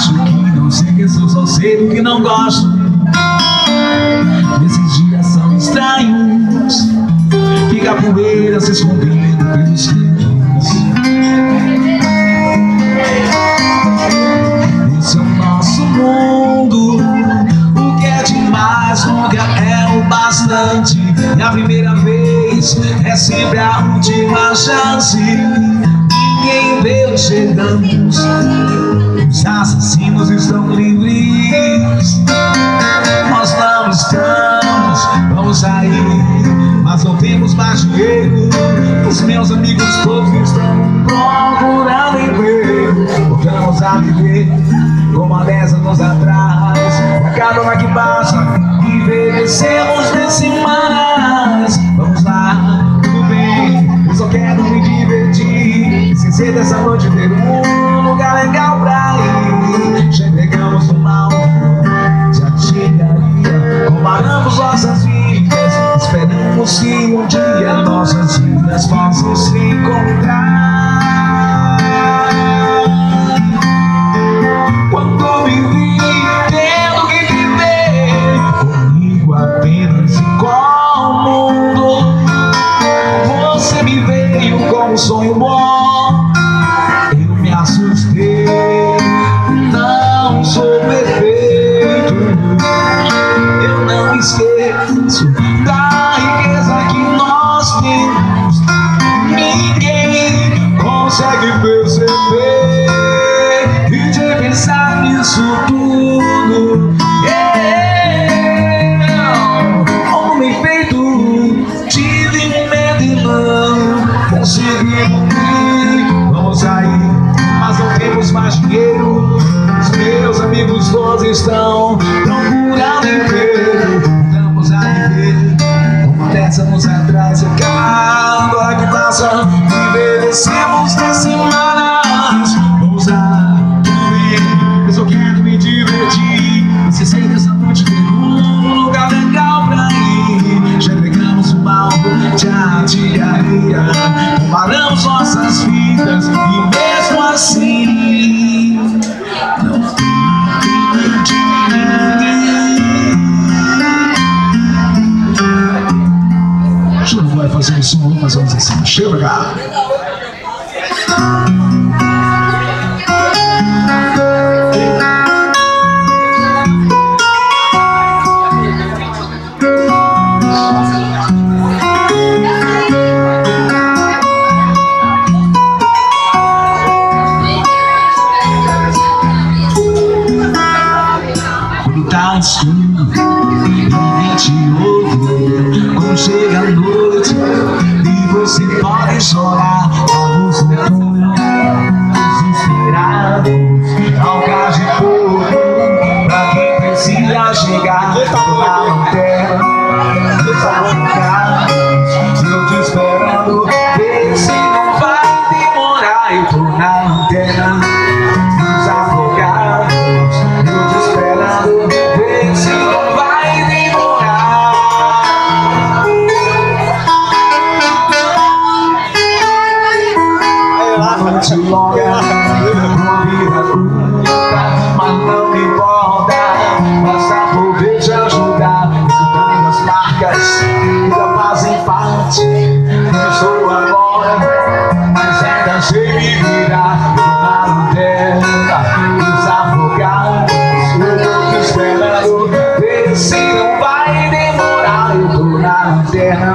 acho que não sei que sou, só sei do que não gosto. Esses dias são estranhos, fica a poeira se escondendo pelos fios. Esse é o nosso mundo, o que é demais nunca é o bastante. E a primeira vez é sempre a última chance. Ninguém vê chegamos, os assassinos estão livres. Nós não estamos, vamos sair, mas não temos mais dinheiro. Os meus amigos todos estão procurando emprego. Voltamos a viver como há 10 anos atrás. A cada hora que passa, envelhecemos decimais. Vamos lá, tudo bem, eu só quero me divertir. Esquecer dessa noite, ter um lugar legal pra ir. Chegamos no mal de artilharia, comparamos nossas vidas, esperamos que um dia nossas vidas possam se encontrar. Quando me vi tendo que viver comigo apenas igual ao mundo, você me veio como um sonho bom. Eu me assustei, não sou perfeito, eu não esqueço da riqueza que nós temos. Ninguém consegue perceber e de pensar nisso tudo. Homem feito, tive medo e não consegui dormir. Vamos sair, mas não temos mais dinheiro. Os meus amigos todos estão procurando emprego. Voltamos a viver como há 10 anos atrás. Agora que passa, envelhecemos decimais. Vamos lá, tudo bem, eu só quero me divertir. Se sei dessa noite, ter um lugar legal pra ir. Já pegamos o mal de artilharia, comparamos nossas vidas e mesmo assim não a gente não vai fazer o som, vamos fazer assim. Chega pra cá. Tá escuro e ninguém te ouve. Quando chega a noite e você pode chorar, a luz no túnel, desesperados, ao gás de fogo, pra quem precisa chegar na lanterna, desafogados, eu te esperando, ver se não vai demorar. Eu tô na lanterna, desafogados, eu te esperando, ver se não vai demorar. A noite longa, uma vida curta, mas não me importa, basta poder te ajudar, escutando as marcas que já fazem parte. Eu sou agora, mas ainda sei me virar. Na lanterna, desafogados, eu tô te esperando, ver se não vai demorar. Eu tô na lanterna,